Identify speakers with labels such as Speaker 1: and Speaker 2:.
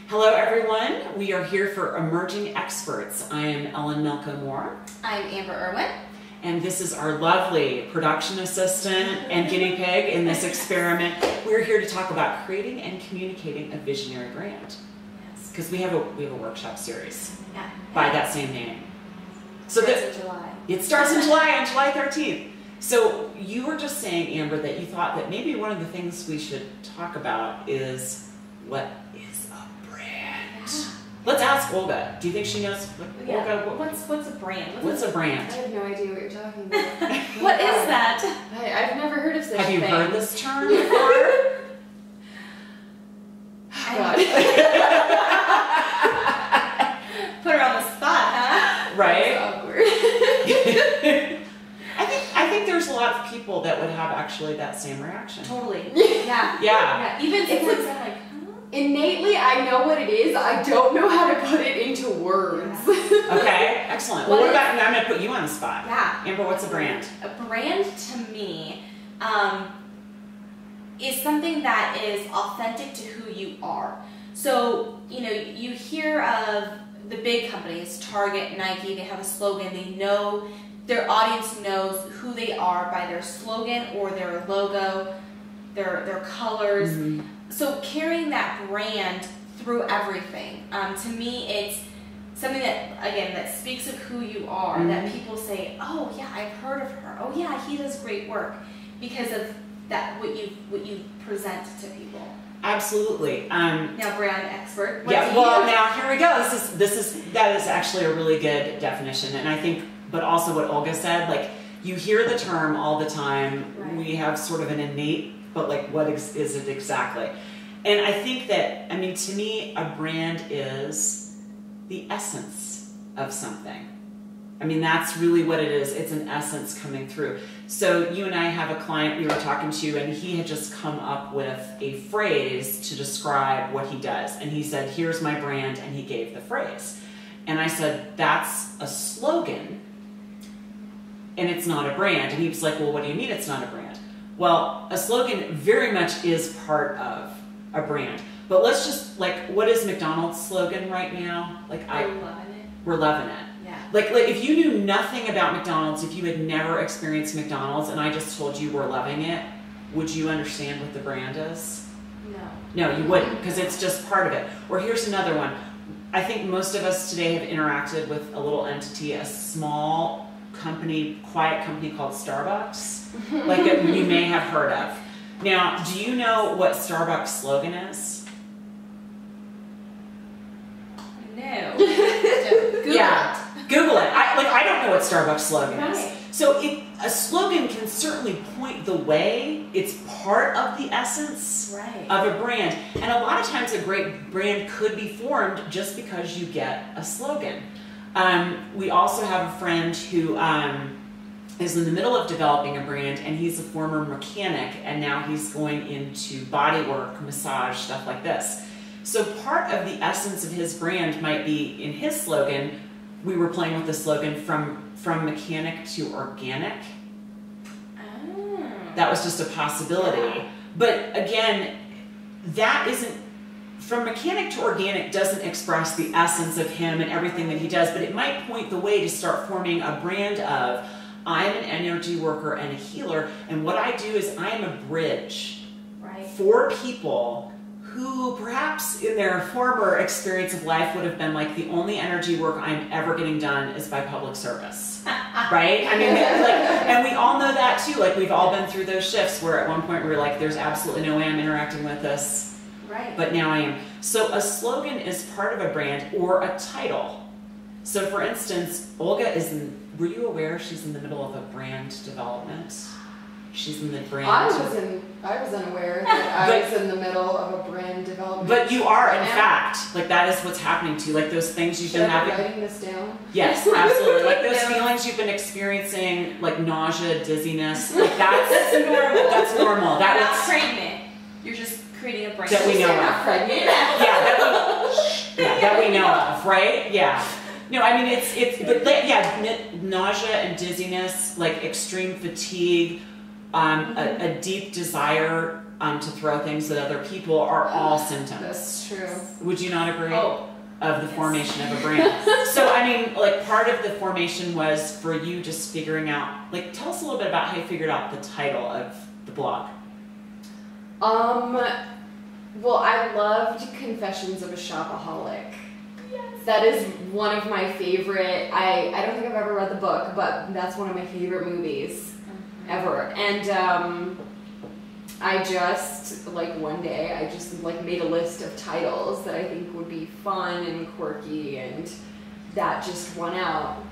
Speaker 1: Hello everyone, we are here for Emerging Experts. I am Ellen Milko Moore.
Speaker 2: I'm Amber Irwin.
Speaker 1: And this is our lovely production assistant and guinea pig in this experiment. We're here to talk about creating and communicating a visionary brand.
Speaker 2: Yes.
Speaker 1: Because we have a workshop series
Speaker 2: Yeah.
Speaker 1: by that same name.
Speaker 2: So in July.
Speaker 1: It starts in July, on July 13th. So you were just saying, Amber, that you thought that maybe one of the things we should talk about is what is a brand? Yeah. Let's ask Olga. Do you think she knows? Olga,
Speaker 2: what's a brand?
Speaker 1: What's a brand?
Speaker 3: I have no idea what you're talking about.
Speaker 2: What is that?
Speaker 3: I've never heard of such a
Speaker 1: Have
Speaker 3: thing.
Speaker 1: you heard this term before?
Speaker 3: God.
Speaker 2: Put her on the spot, huh?
Speaker 1: Right?
Speaker 3: That's awkward.
Speaker 1: I think there's a lot of people that would have actually that same reaction.
Speaker 2: Totally. Yeah.
Speaker 1: Yeah.
Speaker 2: Even sometimes I'm like,
Speaker 3: Innately, I know what it is. I don't know how to put it into words.
Speaker 2: Yeah.
Speaker 1: Okay, excellent. Well, what about, I'm going to put you on the spot.
Speaker 2: Yeah.
Speaker 1: Amber, what's a brand?
Speaker 2: A brand to me is something that is authentic to who you are. So, you know, you hear of the big companies, Target, Nike, they have a slogan. They know, their audience knows who they are by their slogan or their logo, their colors.
Speaker 1: Mm-hmm.
Speaker 2: So carrying that brand through everything, to me, it's something that, again, that speaks of who you are,
Speaker 1: mm-hmm.
Speaker 2: that people say, oh yeah, I've heard of her. Oh yeah, he does great work because of that, what you present to people.
Speaker 1: Absolutely.
Speaker 2: Now, brand expert.
Speaker 1: Yeah. Well, now here we go. That is actually a really good definition, and I think, but also what Olga said, like you hear the term all the time.
Speaker 2: Right.
Speaker 1: We have sort of an innate, but like what is it exactly? And I think that, I mean, to me, a brand is the essence of something. I mean, that's really what it is. It's an essence coming through. So you and I have a client we were talking to, and he had just come up with a phrase to describe what he does. And he said, here's my brand, and he gave the phrase. And I said, that's a slogan, and it's not a brand. And he was like, well, what do you mean it's not a brand? Well, a slogan very much is part of a brand. But let's just, like, what is McDonald's slogan right now? Like,
Speaker 2: I'm loving it.
Speaker 1: We're loving it.
Speaker 2: Yeah.
Speaker 1: Like if you knew nothing about McDonald's, if you had never experienced McDonald's and I just told you we're loving it, would you understand what the brand is?
Speaker 2: No.
Speaker 1: No, you wouldn't, because it's just part of it. Or here's another one. I think most of us today have interacted with a little entity, a small company, quiet company called Starbucks, like you may have heard of. Now, do you know what Starbucks' slogan is?
Speaker 2: No. Google
Speaker 1: Yeah.
Speaker 2: it.
Speaker 1: Google it. I don't know what Starbucks slogan is.
Speaker 2: Right.
Speaker 1: So a slogan can certainly point the way. It's part of the essence
Speaker 2: Right.
Speaker 1: of a brand. And a lot of times a great brand could be formed just because you get a slogan. We also have a friend who is in the middle of developing a brand, and he's a former mechanic, and now he's going into bodywork, massage, stuff like this. So part of the essence of his brand might be in his slogan. We were playing with the slogan from mechanic to organic.
Speaker 2: Oh.
Speaker 1: That was just a possibility.
Speaker 2: Yeah.
Speaker 1: But again, that isn't, from mechanic to organic doesn't express the essence of him and everything that he does, but it might point the way to start forming a brand of, I'm an energy worker and a healer, and what I do is I'm a bridge
Speaker 2: Right.
Speaker 1: for people who perhaps in their former experience of life would have been like, the only energy work I'm ever getting done is by public service, right? I mean, like, and we all know that too. Like, we've all been through those shifts where at one point we were like, there's absolutely no way I'm interacting with this,
Speaker 2: Right.
Speaker 1: but now I am. So a slogan is part of a brand or a title. So for instance, Olga were you aware she's in the middle of a brand development? She's in the brand.
Speaker 3: I was unaware that I was in the middle of a brand development.
Speaker 1: But you are, in fact, like that is what's happening to you. Like those things you've been having.
Speaker 3: Writing this down?
Speaker 1: Yes, absolutely. Like those
Speaker 2: Yeah.
Speaker 1: feelings you've been experiencing, like nausea, dizziness. Like that's
Speaker 2: normal.
Speaker 1: That's normal.
Speaker 2: You're not pregnant. You're just creating a brand.
Speaker 1: That we know
Speaker 3: You're
Speaker 1: of.
Speaker 3: not pregnant.
Speaker 1: That we know of, right? Yeah. No, I mean nausea and dizziness, like extreme fatigue, a deep desire to throw things at other people are all symptoms.
Speaker 3: That's true.
Speaker 1: Would you not agree?
Speaker 2: Oh,
Speaker 1: Of the formation of a brand. So, I mean, like, part of the formation was for you just figuring out, like, tell us a little bit about how you figured out the title of the blog.
Speaker 3: Well, I loved Confessions of a Shopaholic. Yes. That is one of my favorite, I don't think I've ever read the book, but that's one of my favorite movies ever. And, I just, like, one day, I just, like, made a list of titles that I think would be fun and quirky, and that just won out.